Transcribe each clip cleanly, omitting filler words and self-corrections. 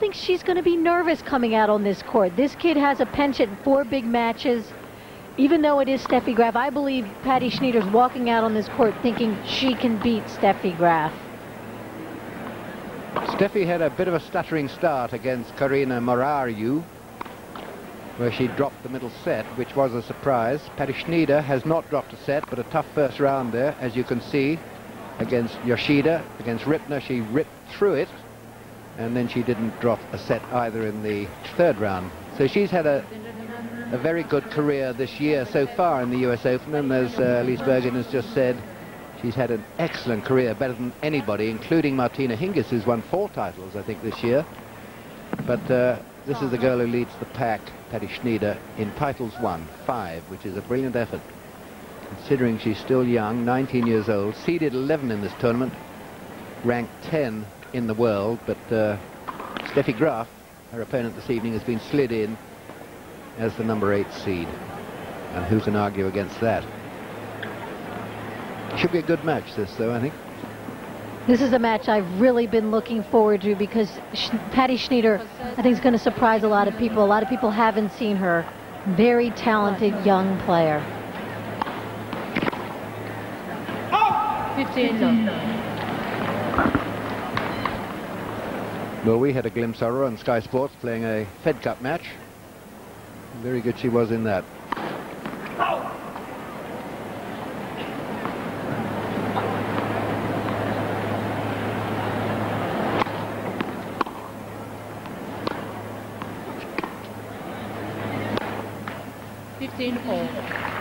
think she's going to be nervous coming out on this court. This kid has a penchant, 4 big matches. Even though it is Steffi Graf, I believe Patty Schnyder's walking out on this court thinking she can beat Steffi Graf. Steffi had a bit of a stuttering start against Karina Morariu, where she dropped the middle set, which was a surprise. Patty Schnyder has not dropped a set, but a tough first round there, as you can see. Against Yoshida, against Rippner, she ripped through it, and then she didn't drop a set either in the third round. So she's had a very good career this year so far in the US Open, and as Elise Bergen has just said, she's had an excellent career, better than anybody, including Martina Hingis, who's won 4 titles, I think, this year. But this is the girl who leads the pack, Patty Schnyder, in titles won, 5, which is a brilliant effort, considering she's still young, 19 years old, seeded 11 in this tournament, ranked 10 in the world, but Steffi Graf, her opponent this evening, has been slid in as the number 8 seed. And who can argue against that? Should be a good match, this, though, I think. This is a match I've really been looking forward to because Patty Schnyder, I think, is going to surprise a lot of people. A lot of people haven't seen her. Very talented young player. 15. Well, we had a glimpse of her on Sky Sports playing a Fed Cup match. Very good she was in that.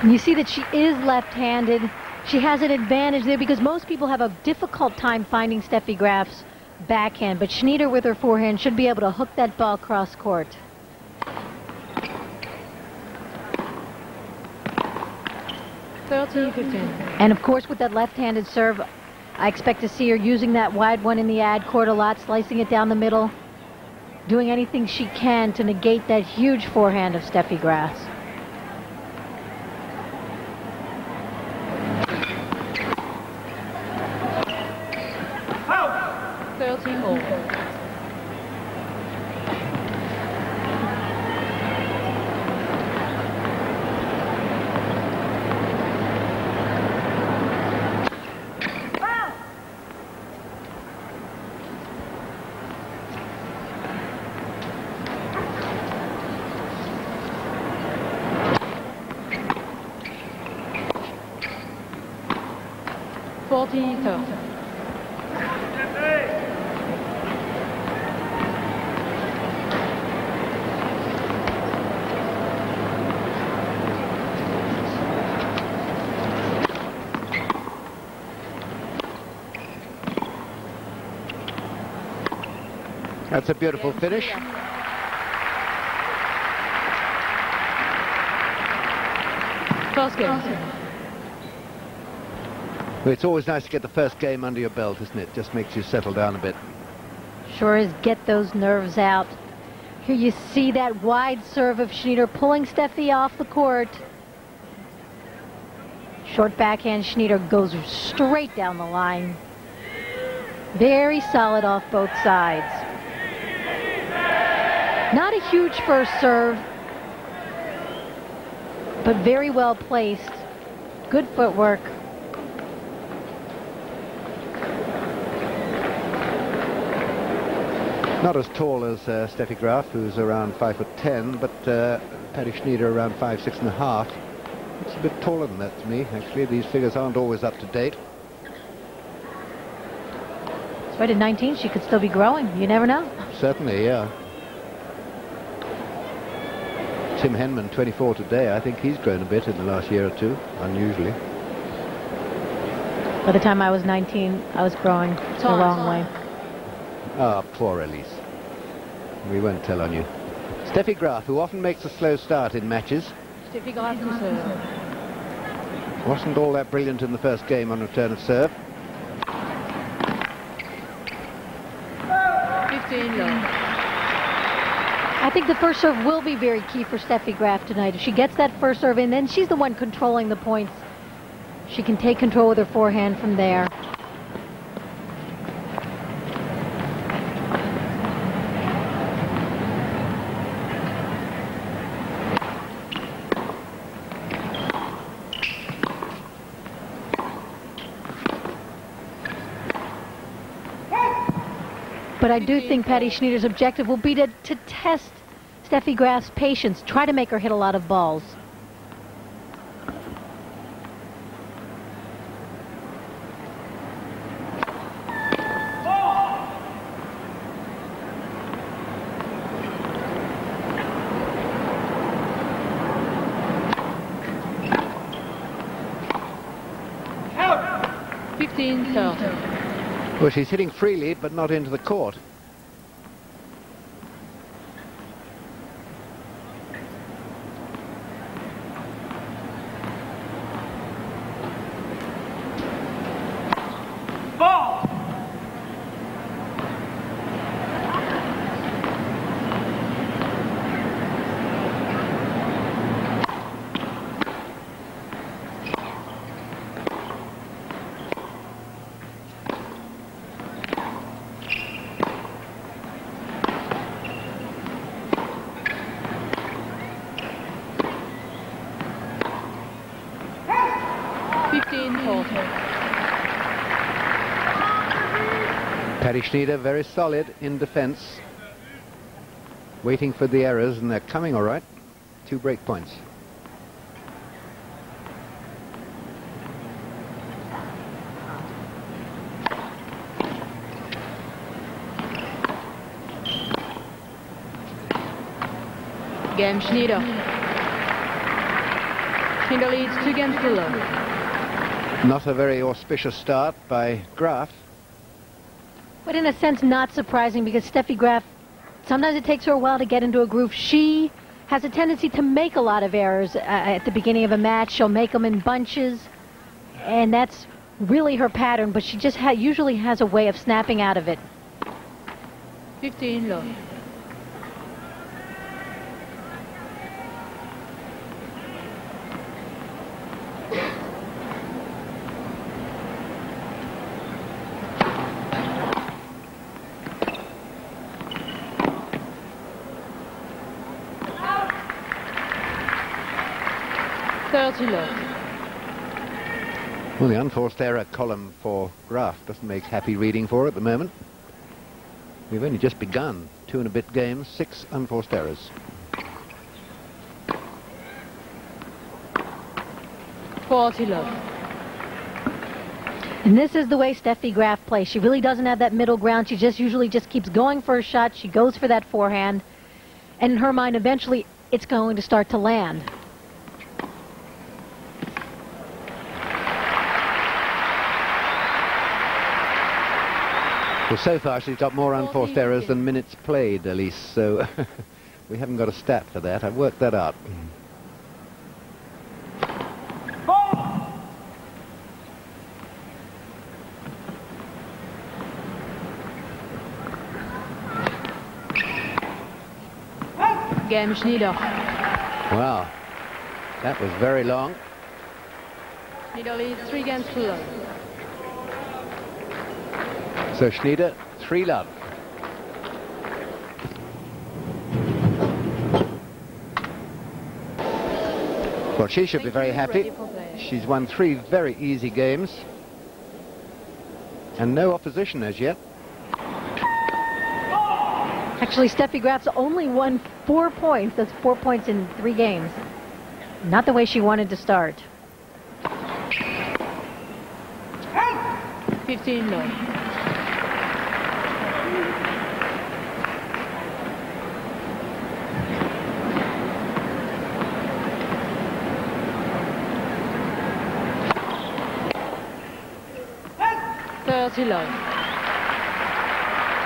And you see that she is left-handed. She has an advantage there because most people have a difficult time finding Steffi Graf's backhand, but Schnyder with her forehand should be able to hook that ball cross court. And of course, with that left-handed serve, I expect to see her using that wide one in the ad court a lot, slicing it down the middle, doing anything she can to negate that huge forehand of Steffi Graf's. That's a beautiful finish. First game. Well, it's always nice to get the first game under your belt, isn't it? Just makes you settle down a bit. Sure is, get those nerves out. Here you see that wide serve of Schnyder pulling Steffi off the court. Short backhand, Schnyder goes straight down the line. Very solid off both sides. Not a huge first serve, but very well placed. Good footwork. Not as tall as Steffi Graf, who's around 5'10", but Patty Schnyder around 5'6½". It's a bit taller than that to me, actually. These figures aren't always up to date. Right at 19, she could still be growing. You never know. Certainly, yeah. Tim Henman, 24 today. I think he's grown a bit in the last year or two, unusually. By the time I was 19, I was growing a long way. Ah, poor Elise. We won't tell on you. Steffi Graf, who often makes a slow start in matches. Steffi Graf to serve. Wasn't all that brilliant in the first game on return of serve. 15 love. I think the first serve will be very key for Steffi Graf tonight. If she gets that first serve in, then she's the one controlling the points. She can take control with her forehand from there. But I do think Patty Schnyder's objective will be to test Steffi Graf's patience, try to make her hit a lot of balls. Well, she's hitting freely, but not into the court. Ball. Patty Schnyder very solid in defense, waiting for the errors, and they're coming all right. 2 break points. Game Schnyder. Schnyder leads 2 games to 0. Not a very auspicious start by Graf. But in a sense, not surprising, because Steffi Graf, sometimes it takes her a while to get into a groove. She has a tendency to make a lot of errors at the beginning of a match. She'll make them in bunches, and that's really her pattern, but she just usually has a way of snapping out of it. 15 low. Well, the unforced error column for Graf doesn't make happy reading for her at the moment. We've only just begun. 2 and a bit games, 6 unforced errors. 40 low. And this is the way Steffi Graf plays. She really doesn't have that middle ground. She usually just keeps going for a shot. She goes for that forehand. And in her mind, eventually, it's going to start to land. Well, so far she's got more unforced errors than minutes played, Elise, so we haven't got a stat for that. I've worked that out. Game Schnyder. Wow, that was very long. Schnyder leads 3 games to 0. So Schnyder, 3-love. Well, she should be very happy. She's won 3 very easy games. And no opposition as yet. Actually, Steffi Graf's only won 4 points. That's 4 points in 3 games. Not the way she wanted to start. 15 low.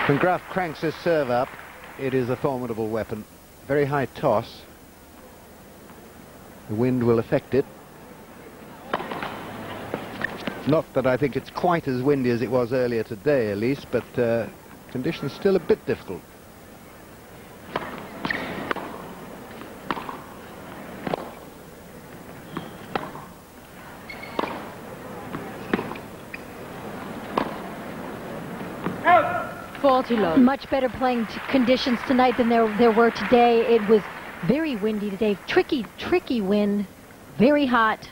When Graf cranks his serve up, it is a formidable weapon. Very high toss. The wind will affect it. Not that I think it's quite as windy as it was earlier today, at least, but conditions still a bit difficult. Much better playing conditions tonight than there were today. It was very windy today. Tricky wind. Very hot.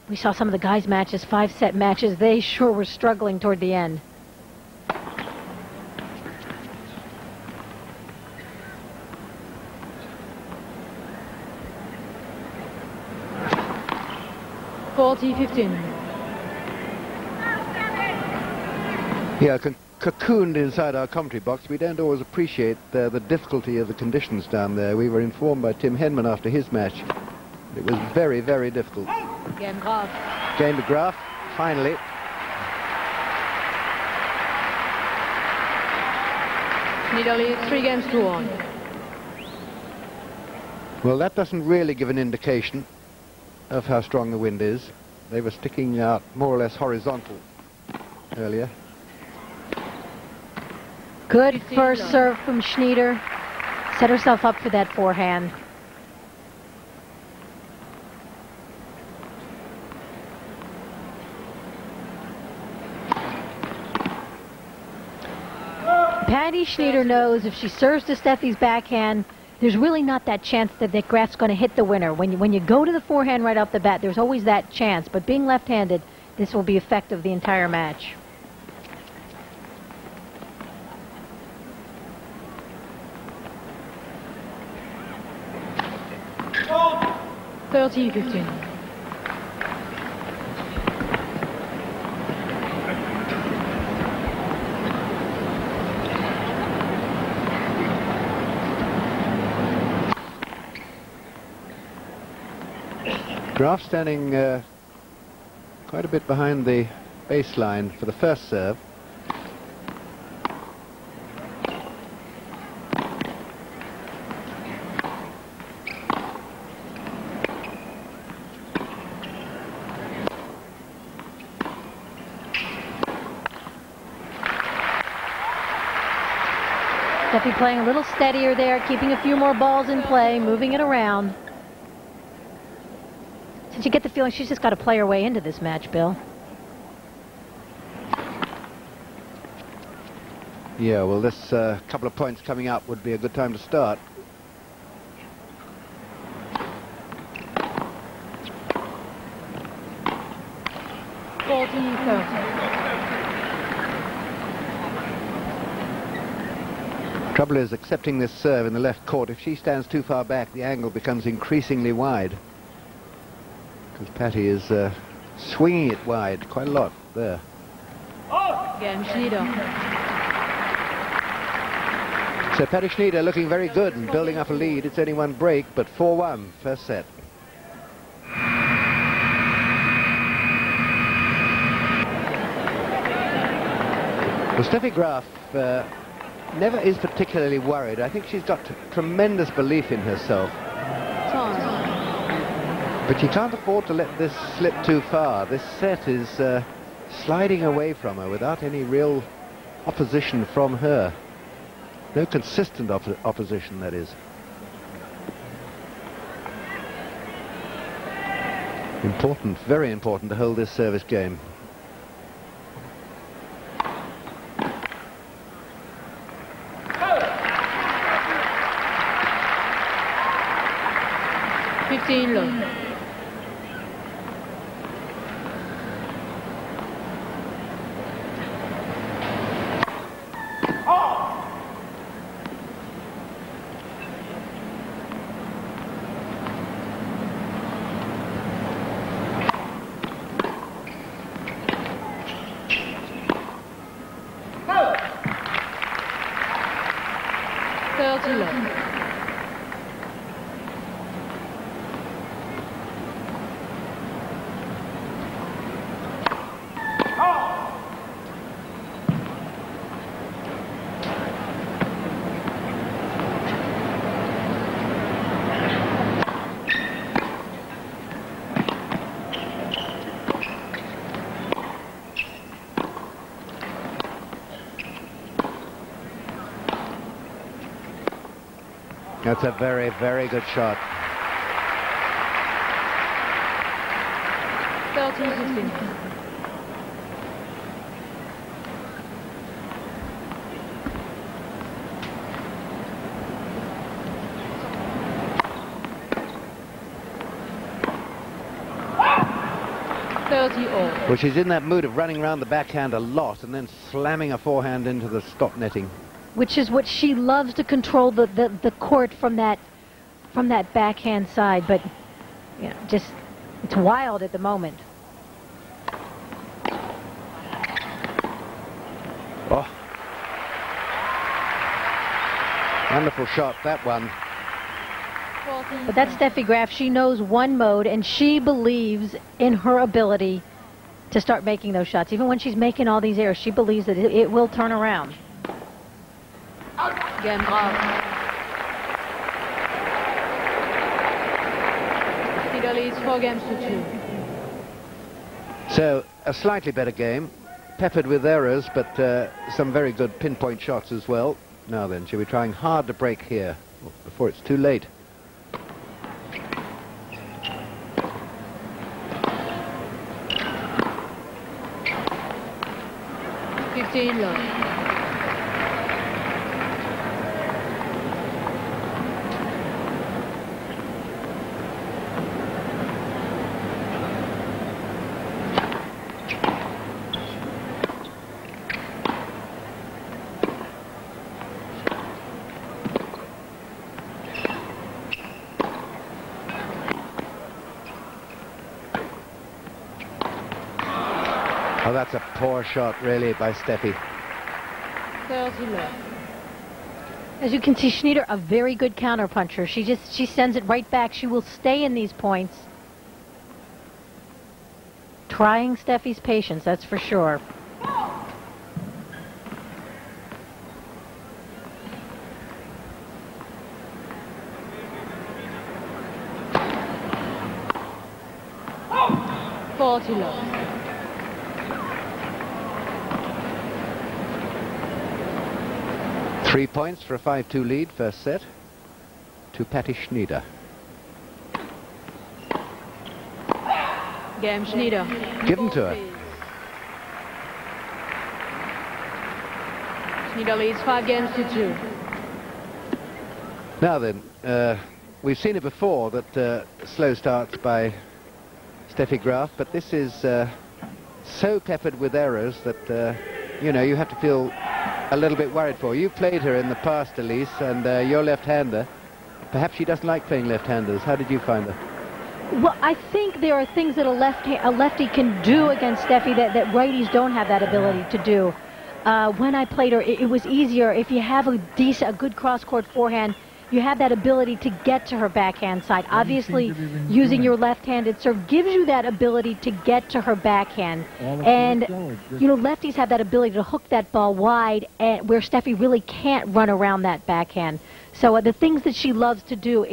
We saw some of the guys' matches, 5-set matches. They sure were struggling toward the end. 40-15. Yeah, cocooned inside our commentary box, we don't always appreciate the difficulty of the conditions down there. We were informed by Tim Henman after his match. It was very, very difficult. Game Graf. Game to Graf, finally. Schnyder leads 3-1. Well, that doesn't really give an indication of how strong the wind is. They were sticking out more or less horizontal earlier. Good first serve from Schnyder. Set herself up for that forehand. Patty Schnyder knows if she serves to Steffi's backhand, there's really not that chance that Graf's going to hit the winner. When you go to the forehand right off the bat, there's always that chance. But being left-handed, this will be effective the entire match. Oh. 30-15. Graf standing quite a bit behind the baseline for the first serve. Steffi playing a little steadier there, keeping a few more balls in play, moving it around. Did you get the feeling she's just got to play her way into this match, Bill? Yeah, well, this couple of points coming up would be a good time to start. Trouble is accepting this serve in the left court. If she stands too far back, the angle becomes increasingly wide. Because Patty is swinging it wide quite a lot there. Again, Schnyder. So Patty Schnyder looking very good and building up a lead. It's only one break, but 4-1 first set. Well, Steffi Graf never is particularly worried. I think she's got tremendous belief in herself. But she can't afford to let this slip too far. This set is sliding away from her without any real opposition from her. No consistent opposition, that is. Important, very important to hold this service game. Low. That's a very, very good shot. 30-15. Well, she's in that mood of running around the backhand a lot and then slamming a forehand into the stop netting. Which is what she loves to control the court from that backhand side, but you know, just it's wild at the moment. Wonderful shot, that one. 14. But that's Steffi Graf. She knows one mode, and she believes in her ability to start making those shots. Even when she's making all these errors, she believes that it will turn around. Game Graf. Schnyder leads 4 games to 2. So, a slightly better game, peppered with errors, but some very good pinpoint shots as well. Now then, she'll be trying hard to break here before it's too late. 15 love. Oh, that's a poor shot, really, by Steffi. 30 love. As you can see, Schnyder, a very good counterpuncher. She sends it right back. She will stay in these points. Trying Steffi's patience, that's for sure. Love. 3 points for a 5-2 lead, first set, to Patty Schnyder. Game Schnyder. Give them to her. Schnyder leads 5 games to 2. Now then, we've seen it before, that slow starts by Steffi Graf, but this is so peppered with errors that, you know, you have to feel a little bit worried for. You've played her in the past, Elise, and you're left-hander. Perhaps she doesn't like playing left-handers. How did you find her? Well, I think there are things that a lefty can do against Steffi that righties don't have that ability to do. When I played her, it was easier. If you have a good cross-court forehand, you have that ability to get to her backhand side. Obviously, using your left-handed serve gives you that ability to get to her backhand. And, you know, lefties have that ability to hook that ball wide, and where Steffi really can't run around that backhand. So the things that she loves to do,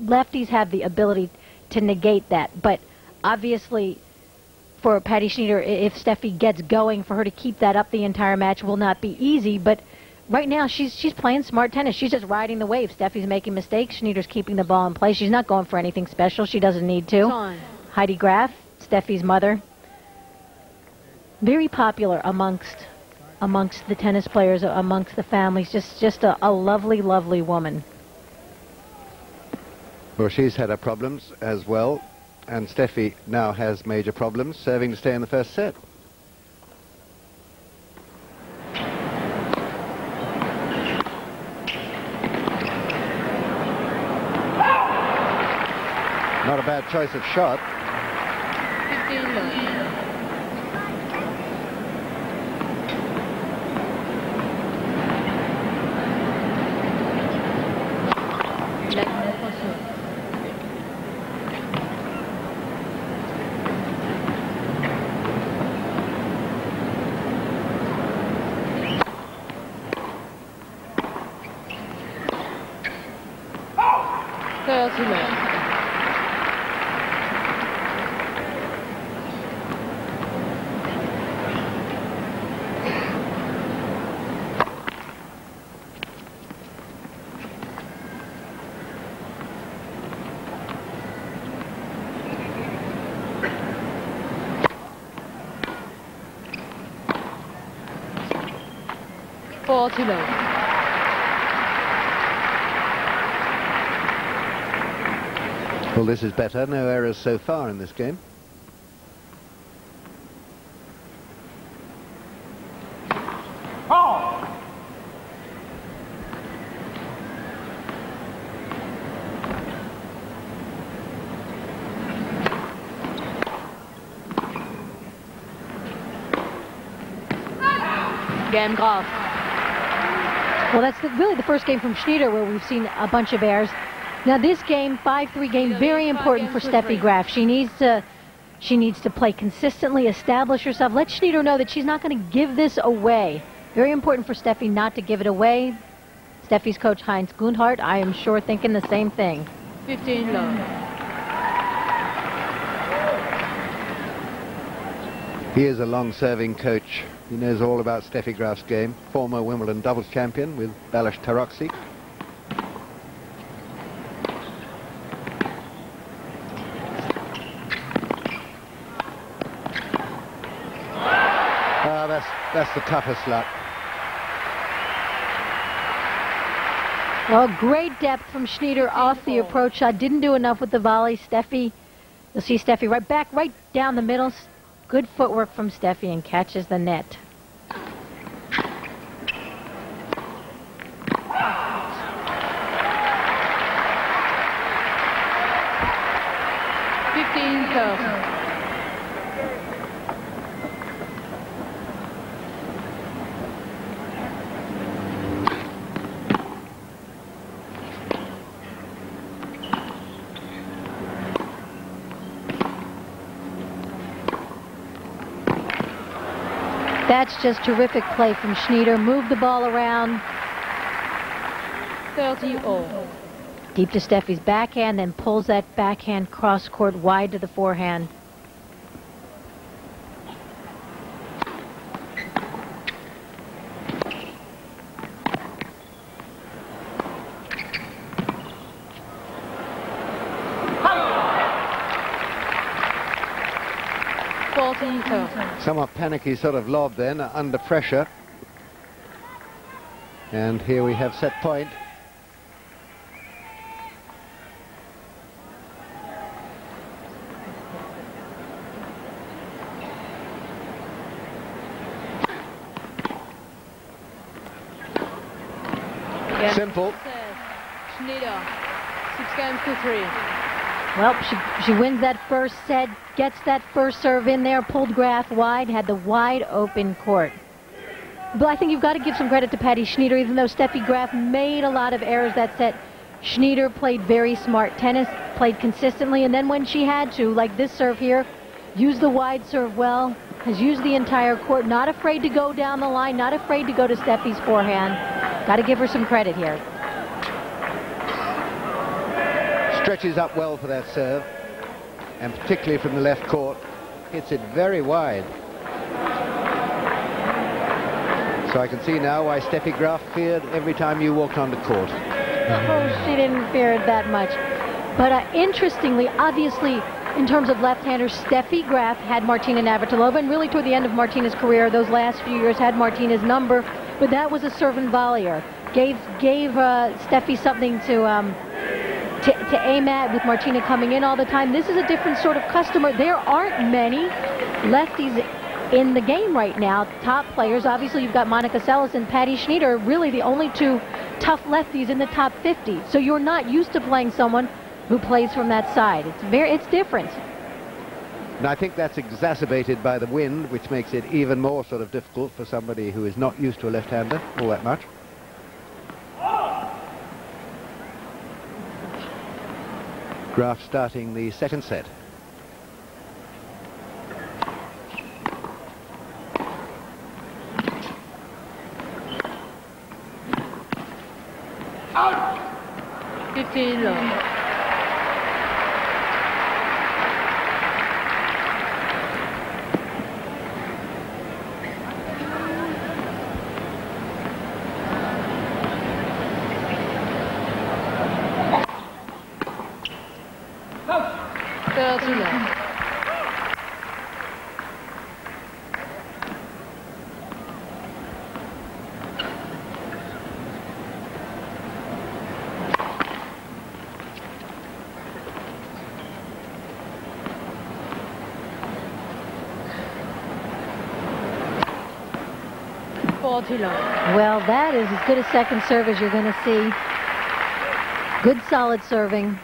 lefties have the ability to negate that. But obviously, for Patty Schnyder, if Steffi gets going, for her to keep that up the entire match will not be easy. But right now, she's playing smart tennis. She's just riding the wave. Steffi's making mistakes. Schnyder's keeping the ball in play. She's not going for anything special. She doesn't need to. Time. Heidi Graf, Steffi's mother, very popular amongst the tennis players, amongst the families. Just a lovely, lovely woman. Well, she's had her problems as well, and Steffi now has major problems, serving to stay in the first set. Not a bad choice of shot. 15 love. Well, this is better. No errors so far in this game. Game Graf. Well, that's really the first game from Schnyder where we've seen a bunch of errors. Now this game, 5-3 game, very important for Steffi Graf. She needs to play consistently, establish herself. Let Schnyder know that she's not going to give this away. Very important for Steffi not to give it away. Steffi's coach, Heinz Gundhardt, I am sure thinking the same thing. 15 love. He is a long-serving coach. He knows all about Steffi Graf's game. Former Wimbledon doubles champion with Balázs Taroxi. That's the toughest lot. Well, great depth from Schnyder off the approach shot. Didn't do enough with the volley. Steffi, you'll see Steffi right back, right down the middle. Good footwork from Steffi and catches the net. That's just terrific play from Schnyder. Move the ball around. 30-all. Deep to Steffi's backhand, then pulls that backhand cross court wide to the forehand. Somewhat panicky sort of lob then, under pressure. And here we have set point. Simple. Schnyder, 6-3. Well, she wins that first set, gets that first serve in there, pulled Graf wide, had the wide open court. But I think you've got to give some credit to Patty Schnyder, even though Steffi Graf made a lot of errors that set. Schnyder played very smart tennis, played consistently, and then when she had to, like this serve here, used the wide serve well, has used the entire court, not afraid to go down the line, not afraid to go to Steffi's forehand. Got to give her some credit here. Stretches up well for that serve, and particularly from the left court, hits it very wide. So I can see now why Steffi Graf feared every time you walked on the court. Oh, she didn't fear it that much. But interestingly, obviously, in terms of left-handers, Steffi Graf had Martina Navratilova, and really toward the end of Martina's career, those last few years had Martina's number, but that was a serve and volleyer. Gave Steffi something to aim at with Martina coming in all the time. This is a different sort of customer. There aren't many lefties in the game right now. Top players, obviously you've got Monica Seles and Patty Schnyder, really the only two tough lefties in the top 50. So you're not used to playing someone who plays from that side. It's different. And I think that's exacerbated by the wind, which makes it even more sort of difficult for somebody who is not used to a left-hander all that much. Graf starting the second set. Out! 15 love. Well, that is as good a second serve as you're going to see. Good solid serving.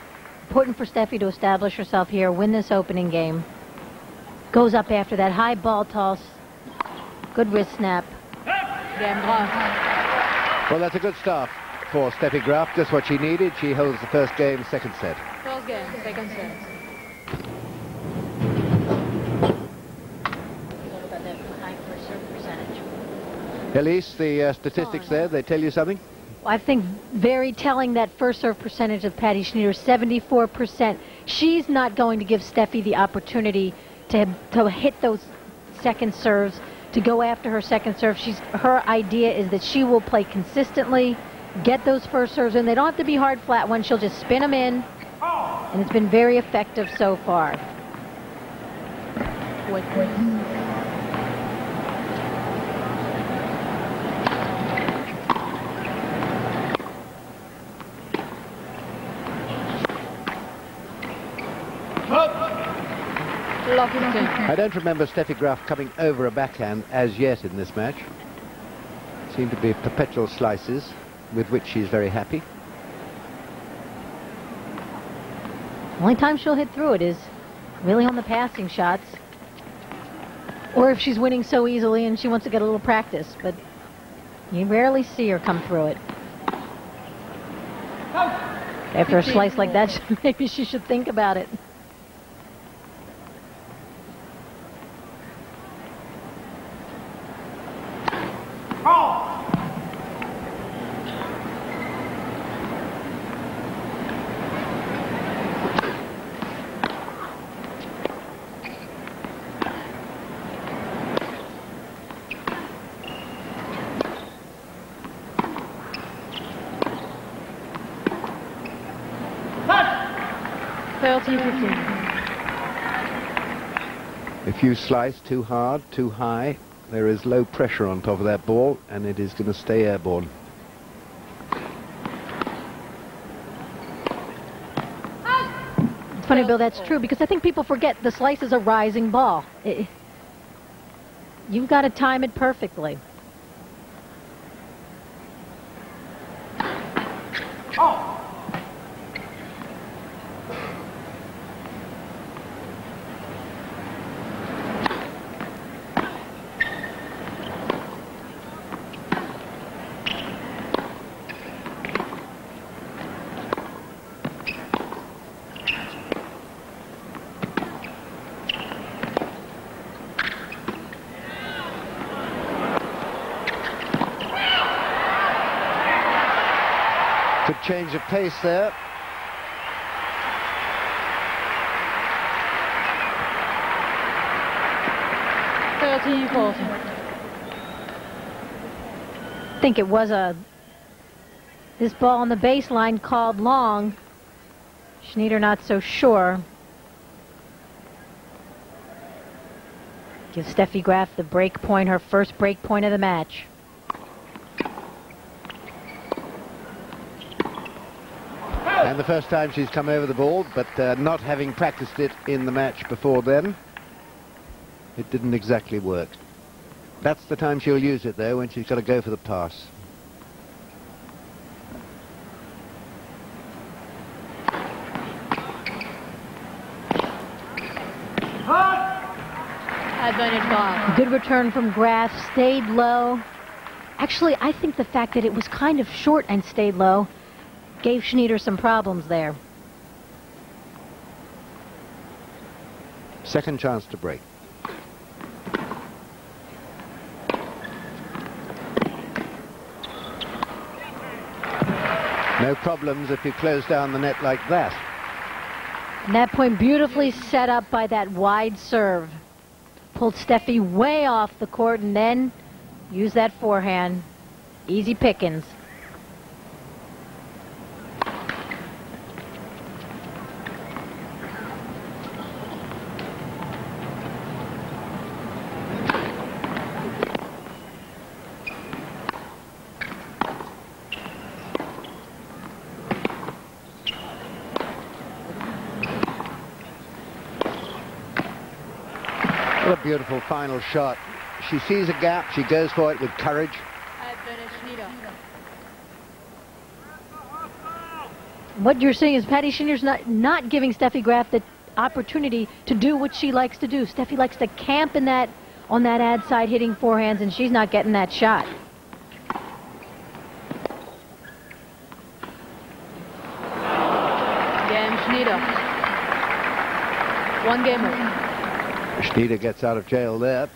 Important for Steffi to establish herself here, win this opening game. Goes up after that high ball toss. Good wrist snap. Graf. Well, that's a good start for Steffi Graf, just what she needed. She holds the first game, second set. First game, second set. What about that high first serve percentage? Elise, the statistics there, they tell you something? I think very telling, that first serve percentage of Patty Schnyder, 74%. She's not going to give Steffi the opportunity to hit those second serves, to go after her second serve. Her idea is that she will play consistently, get those first serves in. They don't have to be hard flat ones. She'll just spin them in, and it's been very effective so far. Wait. 15. I don't remember Steffi Graf coming over a backhand as yet in this match. Seem to be perpetual slices with which she's very happy. Only time she'll hit through it is really on the passing shots, or if she's winning so easily and she wants to get a little practice, but you rarely see her come through it. After a slice like that, maybe she should think about it. If you slice too hard, too high, there is low pressure on top of that ball, and it is going to stay airborne. It's funny, Bill, that's true, because I think people forget the slice is a rising ball. You've got to time it perfectly. Good change of pace there. I think it was this ball on the baseline called long. Schnyder not so sure. Give Steffi Graf the break point, her first break point of the match. And the first time she's come over the ball, but not having practiced it in the match before then, it didn't exactly work. That's the time she'll use it, though, when she's got to go for the pass. Good return from Graf, stayed low. Actually, I think the fact that it was kind of short and stayed low gave Schnyder some problems there. Second chance to break. No problems if you close down the net like that. And that point beautifully set up by that wide serve. Pulled Steffi way off the court and then used that forehand. Easy pickings. What a beautiful final shot. She sees a gap, she goes for it with courage. What you're saying is Patty Schnyder's not giving Steffi Graf the opportunity to do what she likes to do. Steffi likes to camp in on that ad side hitting forehands, and she's not getting that shot. Schnyder. 1 game up. Schnyder gets out of jail there,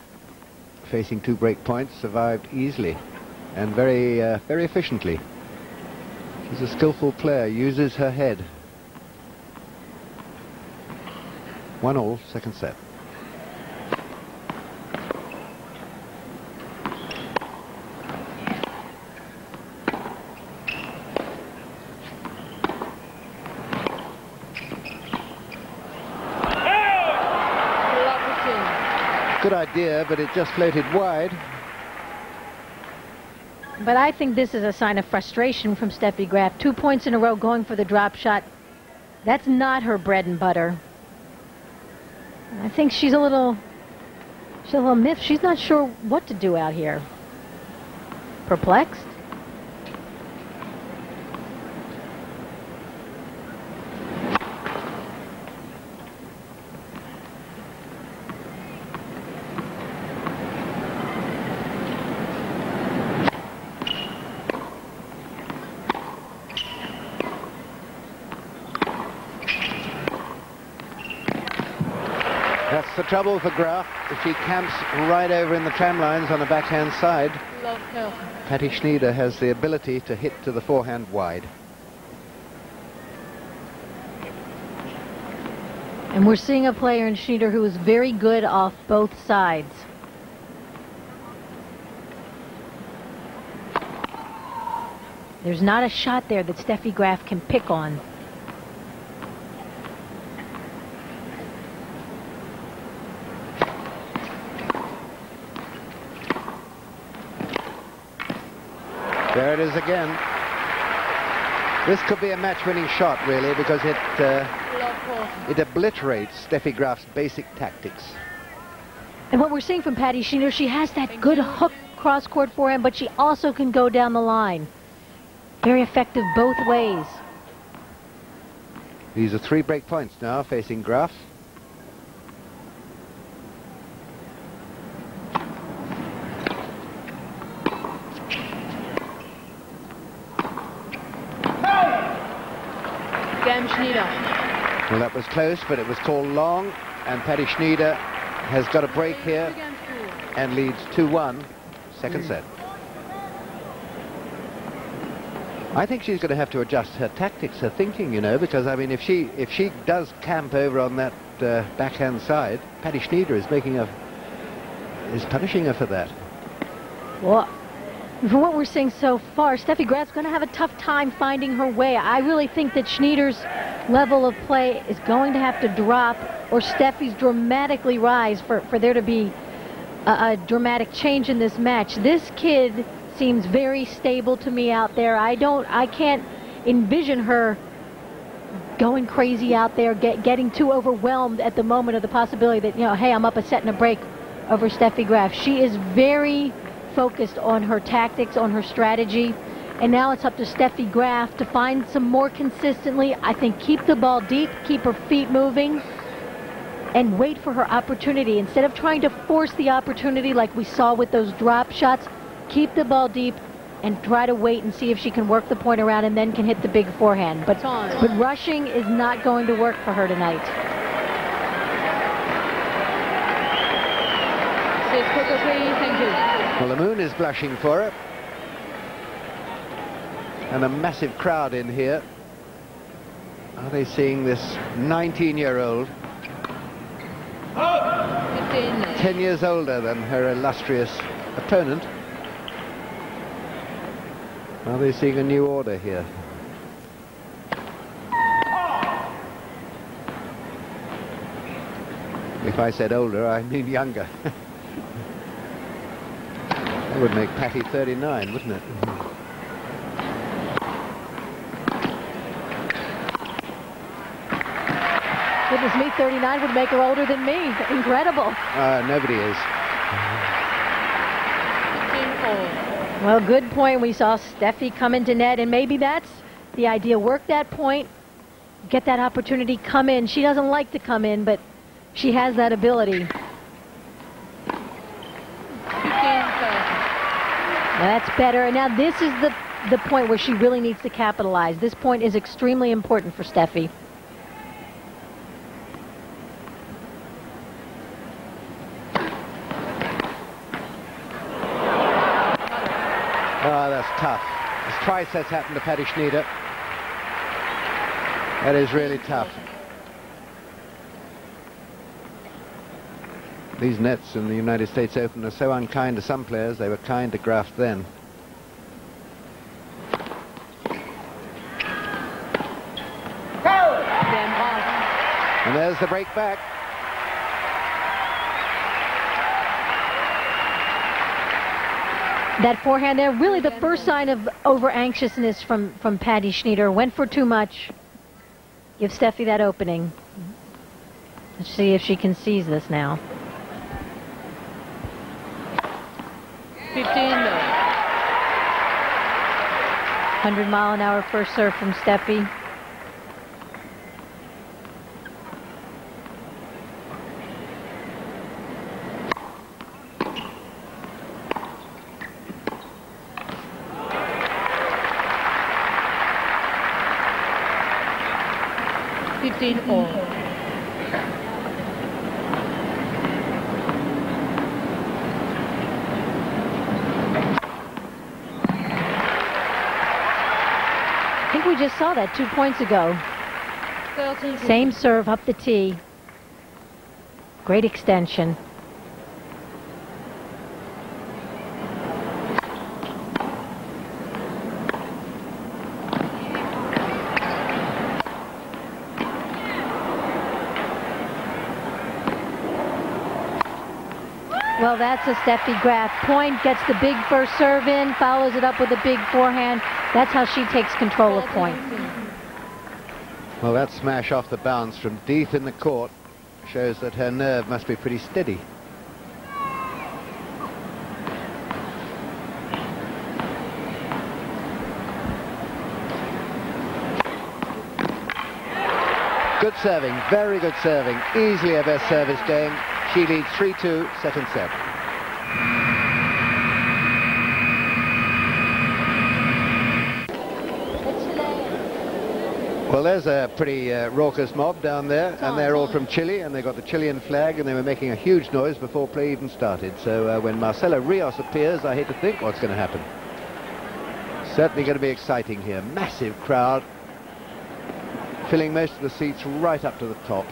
facing 2 break points, survived easily and very efficiently. She's a skillful player, uses her head. 1-1, second set. Good idea, but it just floated wide. But I think this is a sign of frustration from Steffi Graf. 2 points in a row going for the drop shot. That's not her bread and butter. I think she's a little miffed. She's not sure what to do out here. Perplexed? That's the trouble for Graf. If she camps right over in the tram lines on the backhand side, Patty Schnyder has the ability to hit to the forehand wide. And we're seeing a player in Schnyder who is very good off both sides. There's not a shot there that Steffi Graf can pick on. There it is again. This could be a match-winning shot, really, because it obliterates Steffi Graf's basic tactics. And what we're seeing from Patty Schnyder, she has that good hook cross-court forehand, but she also can go down the line. Very effective both ways. These are 3 break points now facing Graf. Schnyder. Well, that was close, but it was called long, and Patty Schnyder has got a break here and leads 2-1, second set. I think she's going to have to adjust her tactics, her thinking, you know, because I mean, if she does camp over on that backhand side, Patty Schnyder is punishing her for that. Well, from what we're seeing so far, Steffi Graf's going to have a tough time finding her way. I really think that Schneider's level of play is going to have to drop, or Steffi's dramatically rise for there to be a dramatic change in this match. This kid seems very stable to me out there. I can't envision her going crazy out there, getting too overwhelmed at the moment of the possibility that, you know, hey, I'm up a set and a break over Steffi Graf. She is very focused on her tactics, on her strategy, and now it's up to Steffi Graf to find some more consistently. I think keep the ball deep, keep her feet moving, and wait for her opportunity. Instead of trying to force the opportunity like we saw with those drop shots, keep the ball deep and try to wait and see if she can work the point around and then can hit the big forehand. But rushing is not going to work for her tonight. Thank you. Well, the moon is blushing for her. And a massive crowd in here. Are they seeing this 19-year-old? 10 years older than her illustrious opponent. Are they seeing a new order here? If I said older, I mean younger. That would make Patty 39, wouldn't it? Goodness me, 39 would make her older than me. Incredible. Nobody is. Well, good point. We saw Steffi come into net, and maybe that's the idea. Work that point, get that opportunity, come in. She doesn't like to come in, but she has that ability. Now that's better. And now this is the point where she really needs to capitalize. This point is extremely important for Steffi. tough. It's twice that's happened to Patty Schnyder. That is really tough. These nets in the United States Open are so unkind to some players. They were kind to Graf then. And there's the break back. That forehand there, really the first sign of over-anxiousness from Patty Schnyder. Went for too much. Give Steffi that opening. Let's see if she can seize this now. 15. 100-mile-an-hour first serve from Steffi. All. I think we just saw that 2 points ago. 13. Same serve up the tee. Great extension. Well, that's a Steffi Graf point. Gets the big first serve in, follows it up with a big forehand. That's how she takes control of point. Well, that smash off the bounce from deep in the court shows that her nerve must be pretty steady. Good serving, very good serving. Easily her best service game. She leads 3-2, second set. Well, there's a pretty raucous mob down there, and they're all from Chile, and they've got the Chilean flag, and they were making a huge noise before play even started. So when Marcela Rios appears, I hate to think what's going to happen. Certainly going to be exciting here. Massive crowd, filling most of the seats right up to the top.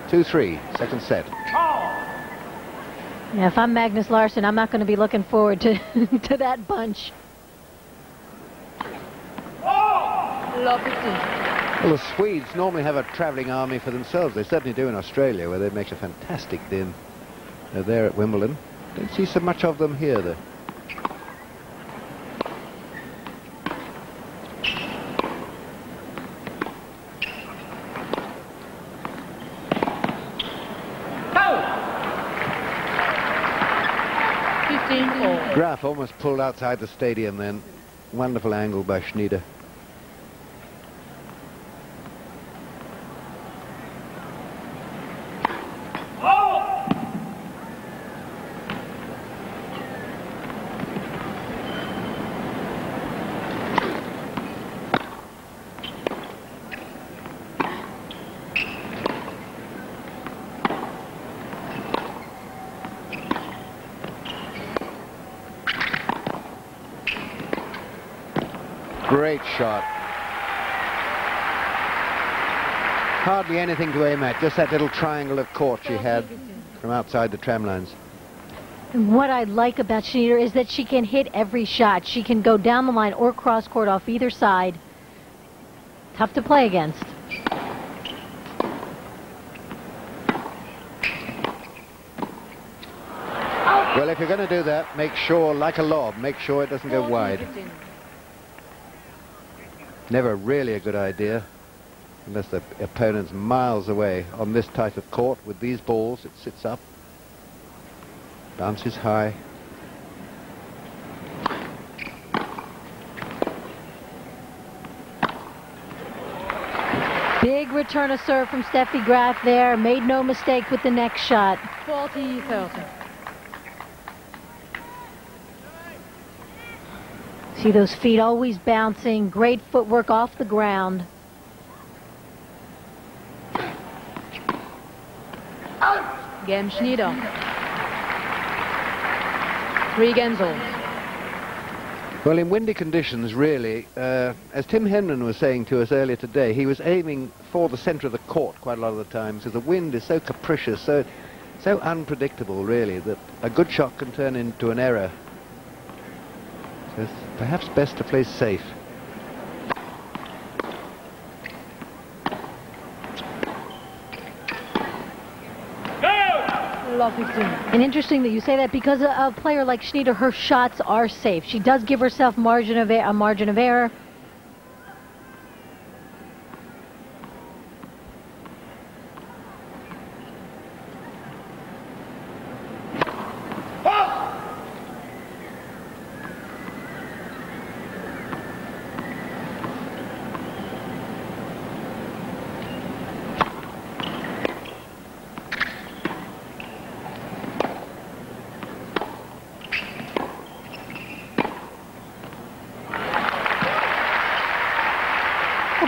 2-3, second set. Yeah, if I'm Magnus Larsson, I'm not going to be looking forward to to that bunch. Love 15. Well, the Swedes normally have a travelling army for themselves. They certainly do in Australia, where they make a fantastic din. They're there at Wimbledon. Don't see so much of them here, though. Graf almost pulled outside the stadium then. Wonderful angle by Schnyder. Great shot. Hardly anything to aim at, just that little triangle of court she had from outside the tram lines. And what I like about Schnyder is that she can hit every shot. She can go down the line or cross court off either side. Tough to play against. Well, if you're going to do that, make sure, like a lob, make sure it doesn't go wide. Never really a good idea unless the opponent's miles away. On this type of court with these balls, it sits up, bounces high. Big return of serve from Steffi Graf there. Made no mistake with the next shot. 40-30. See those feet always bouncing. Great footwork off the ground. Game Schnyder. 3 games all. Well, in windy conditions, really, as Tim Henman was saying to us earlier today, he was aiming for the centre of the court quite a lot of the time, because the wind is so capricious, so unpredictable, really, that a good shot can turn into an error. So it's perhaps best to play safe. Love 15. And interesting that you say that, because a player like Schnyder, her shots are safe. She does give herself a margin of error.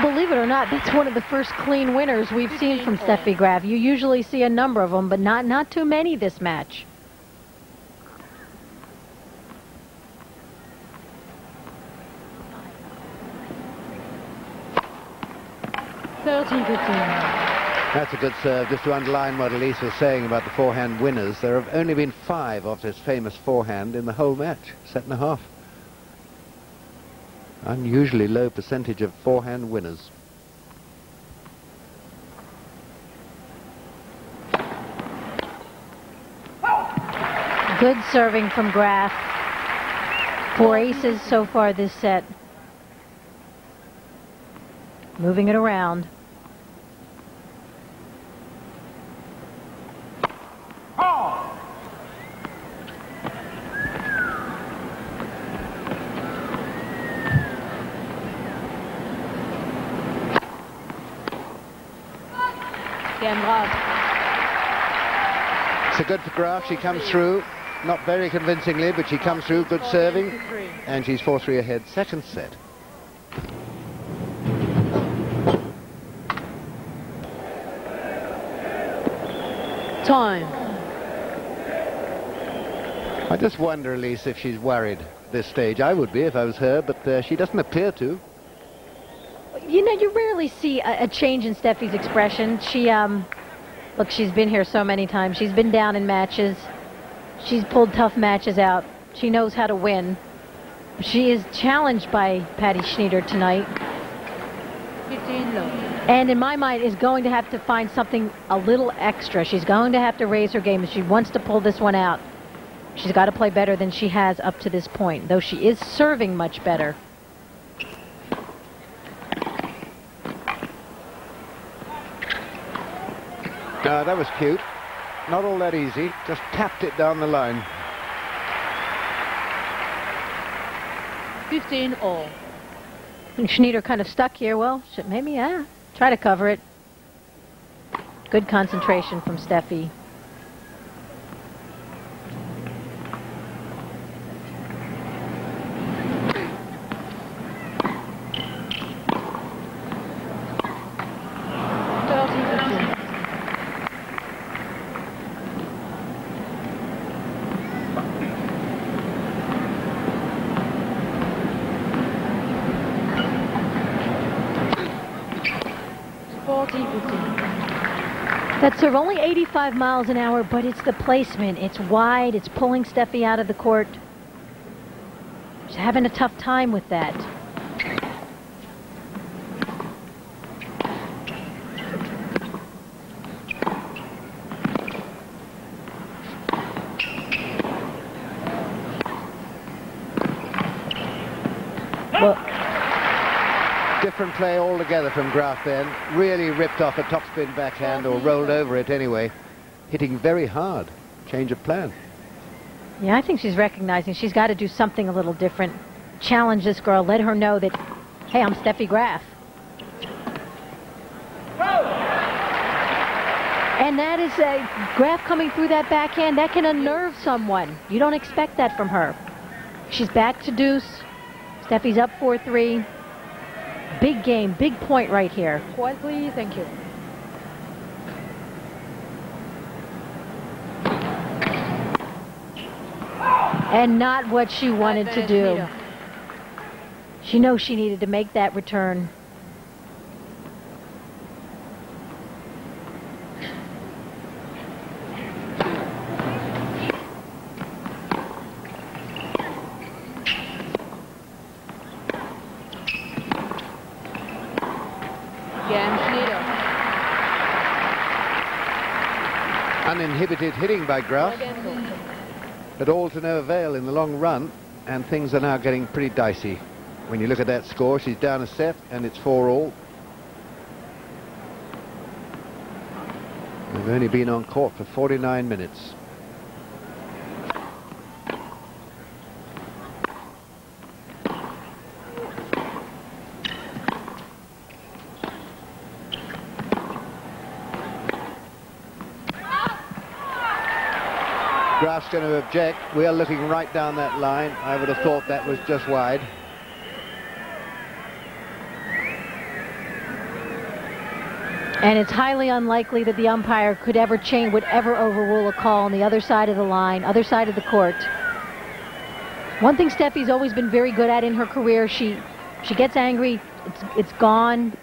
Believe it or not, that's one of the first clean winners we've seen from Steffi Graf. You usually see a number of them, but not too many this match. That's a good serve. Just to underline what Elise was saying about the forehand winners, there have only been 5 of this famous forehand in the whole match, set and a half. Unusually low percentage of forehand winners. Good serving from Graf. 4 aces so far this set. Moving it around. So good for Graf. She comes through, not very convincingly, but she comes through. Good serving, and she's 4-3 ahead. Second set. Time. I just wonder, Elise, if she's worried this stage. I would be if I was her, but she doesn't appear to. You know, you rarely see a change in Steffi's expression. She, look, she's been here so many times. She's been down in matches. She's pulled tough matches out. She knows how to win. She is challenged by Patty Schnyder tonight. 15 low. And in my mind is going to have to find something a little extra. She's going to have to raise her game if she wants to pull this one out. She's got to play better than she has up to this point, though she is serving much better. That was cute. Not all that easy. Just tapped it down the line. 15 all. And Schnyder kind of stuck here. Well, maybe, try to cover it. Good concentration from Steffi. That serve only 85 miles an hour, but it's the placement. It's wide. It's pulling Steffi out of the court. She's having a tough time with that. Well, different play altogether from Graf then. Really ripped off a topspin backhand, or rolled over it anyway. Hitting very hard. Change of plan. Yeah, I think she's recognizing she's got to do something a little different. Challenge this girl. Let her know that, hey, I'm Steffi Graf. And that is a Graf coming through that backhand. That can unnerve someone. You don't expect that from her. She's back to deuce. Steffi's up 4-3. Big game, big point right here. Quiet, please. Thank you. And not what she wanted to do. She knows she needed to make that return. Again, Schnyder. Uninhibited hitting by Graf, but all to no avail in the long run, and things are now getting pretty dicey. When you look at that score, she's down a set and it's 4-all. They've only been on court for 49 minutes. Graf's going to object. We are looking right down that line. I would have thought that was just wide. And it's highly unlikely that the umpire would ever overrule a call on the other side of the line, other side of the court. One thing Steffi's always been very good at in her career, she gets angry, it's gone,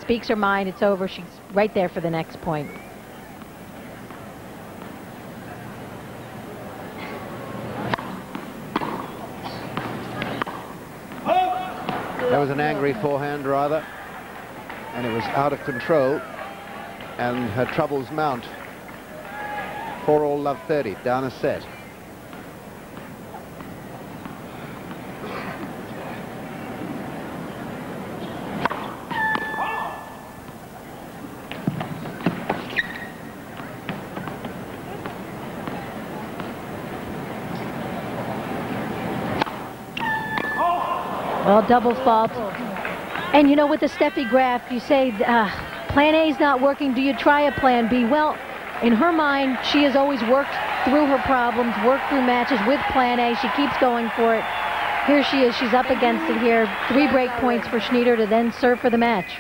speaks her mind, it's over, she's right there for the next point. That was an angry forehand, rather, and it was out of control, and her troubles mount. 4-all love 30, down a set. Well, double fault. And you know, with the Steffi Graf, you say plan A is not working. Do you try a plan B? Well, in her mind, she has always worked through her problems, worked through matches with plan A. She keeps going for it. Here she is. She's up against it here. 3 break points for Schnyder to then serve for the match.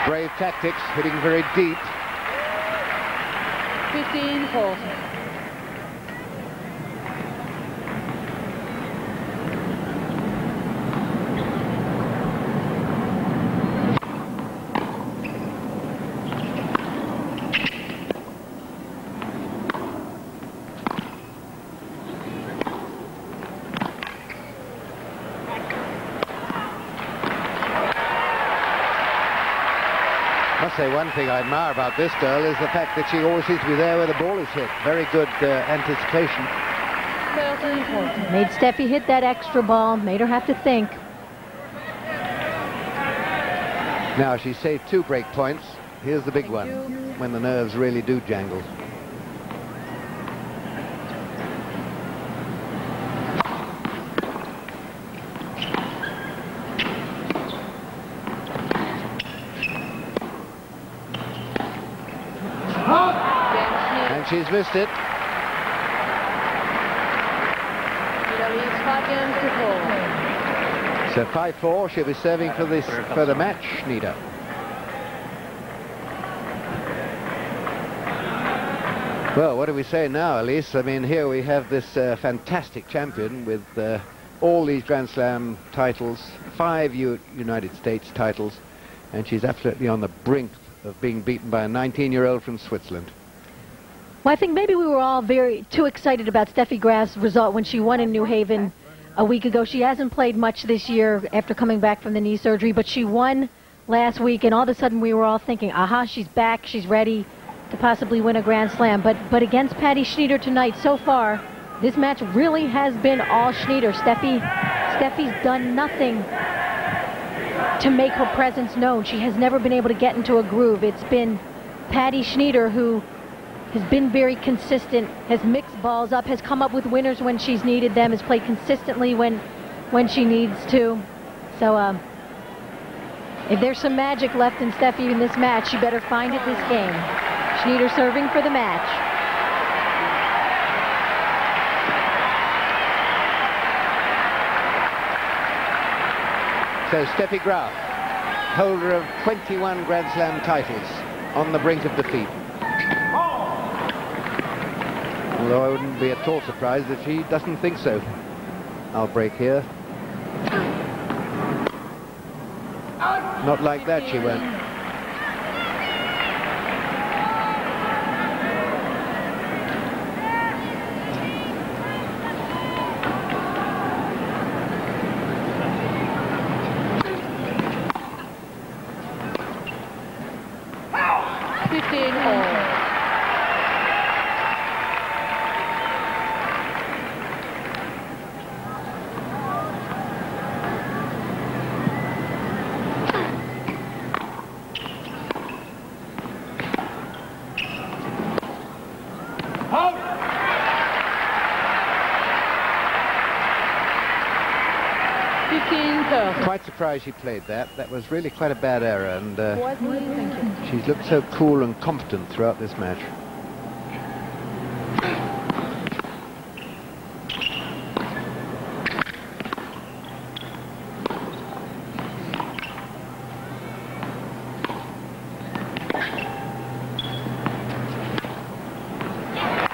Brave tactics, hitting very deep. 15-4. I must say one thing I admire about this girl is the fact that she always seems to be there where the ball is hit. Very good anticipation. 13-4. Made Steffi hit that extra ball, made her have to think. Now she saved 2 break points. Here's the big one, when the nerves really do jangle. And she's missed it. So 5-4, she'll be serving for the match, Schnyder. Well, what do we say now, Elise? I mean, here we have this fantastic champion with all these Grand Slam titles, 5 United States titles, and she's absolutely on the brink of being beaten by a 19-year-old from Switzerland. Well, I think maybe we were all too excited about Steffi Graf's result when she won in New Haven a week ago. She hasn't played much this year after coming back from the knee surgery, but she won last week, and all of a sudden we were all thinking, aha, she's back, she's ready to possibly win a Grand Slam. But against Patty Schnyder tonight, so far, this match really has been all Schnyder. Steffi's done nothing to make her presence known. She has never been able to get into a groove. It's been Patty Schnyder who has been very consistent, has mixed balls up, has come up with winners when she's needed them, has played consistently when she needs to. So if there's some magic left in Steffi in this match, she better find it this game. Schnyder serving for the match. So Steffi Graf, holder of 21 Grand Slam titles, on the brink of defeat. Although I wouldn't be at all surprised if she doesn't think so. I'll break here. Not like that, she won't. Quite surprised she played that. That was really quite a bad error, and she's looked so cool and competent throughout this match.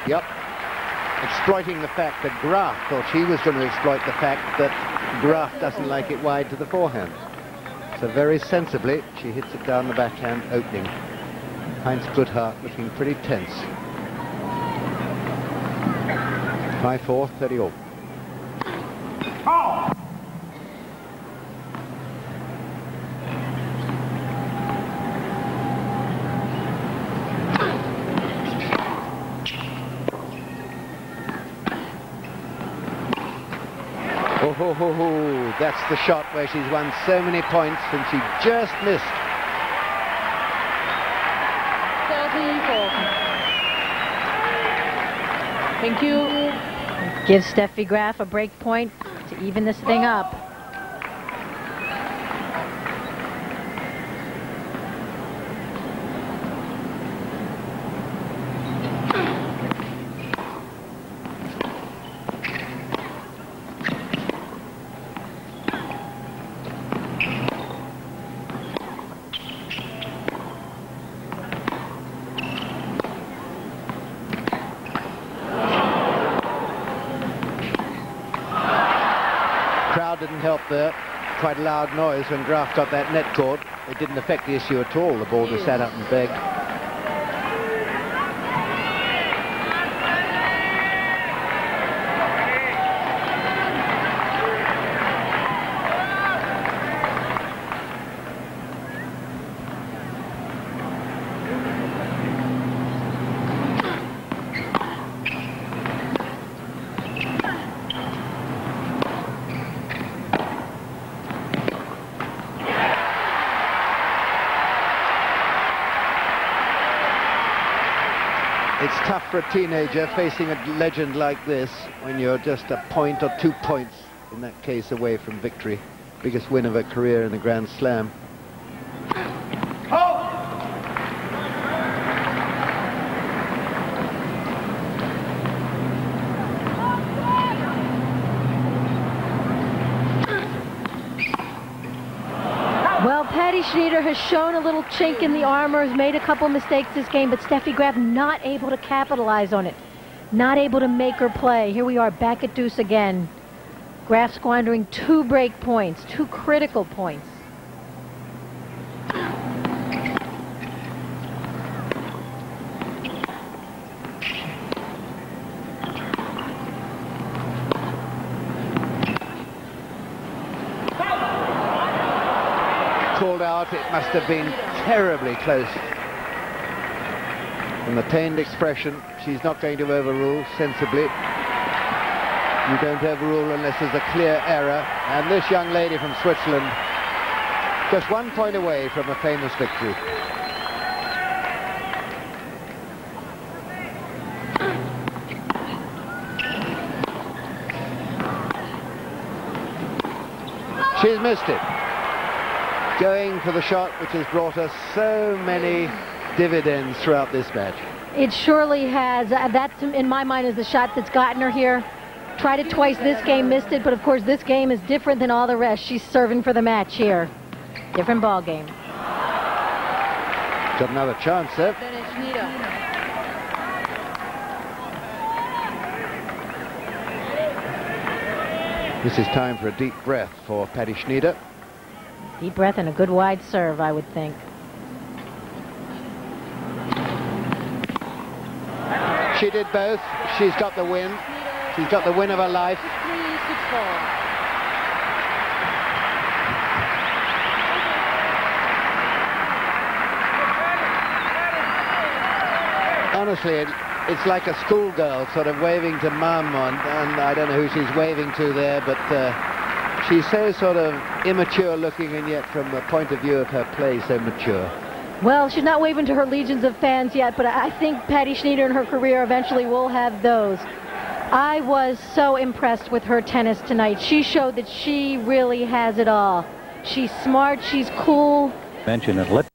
Yep. Exploiting the fact that Graf thought she was going to exploit the fact that Graf doesn't like it wide to the forehand. So very sensibly, she hits it down the backhand opening. Heinz Goodhart looking pretty tense. 5-4, 30-all. Oh, that's the shot where she's won so many points and she just missed. 34. Thank you. Gives Steffi Graf a break point to even this thing up. Didn't help there. Quite a loud noise when Graf got that net caught. It didn't affect the issue at all. The ball just sat up and begged. It's tough for a teenager facing a legend like this when you're just a point or 2 points, in that case, away from victory. Biggest win of her career in the Grand Slam. Schnyder has shown a little chink in the armor, has made a couple mistakes this game, but Steffi Graf not able to capitalize on it. Not able to make her play. Here we are back at deuce again. Graf squandering 2 break points, 2 critical points. Called out, it must have been terribly close. And the tamed expression, she's not going to overrule sensibly. You don't overrule unless there's a clear error. And this young lady from Switzerland, just 1 point away from a famous victory. She's missed it. Going for the shot which has brought us so many dividends throughout this match. It surely has. That, in my mind, is the shot that's gotten her here. Tried it twice this game, missed it, but of course this game is different than all the rest. She's serving for the match here. Different ball game. Got another chance there. Schnyder. This is time for a deep breath for Patty Schnyder. Deep breath and a good wide serve, I would think. She did both. She's got the win. She's got the win of her life. 3-6-4. Honestly, it's like a schoolgirl sort of waving to mum, and I don't know who she's waving to there, but she's so sort of immature looking, and yet from the point of view of her play, so mature. Well, she's not waving to her legions of fans yet, but I think Patty Schnyder in her career eventually will have those. I was so impressed with her tennis tonight. She showed that she really has it all. She's smart, she's cool. Mention it.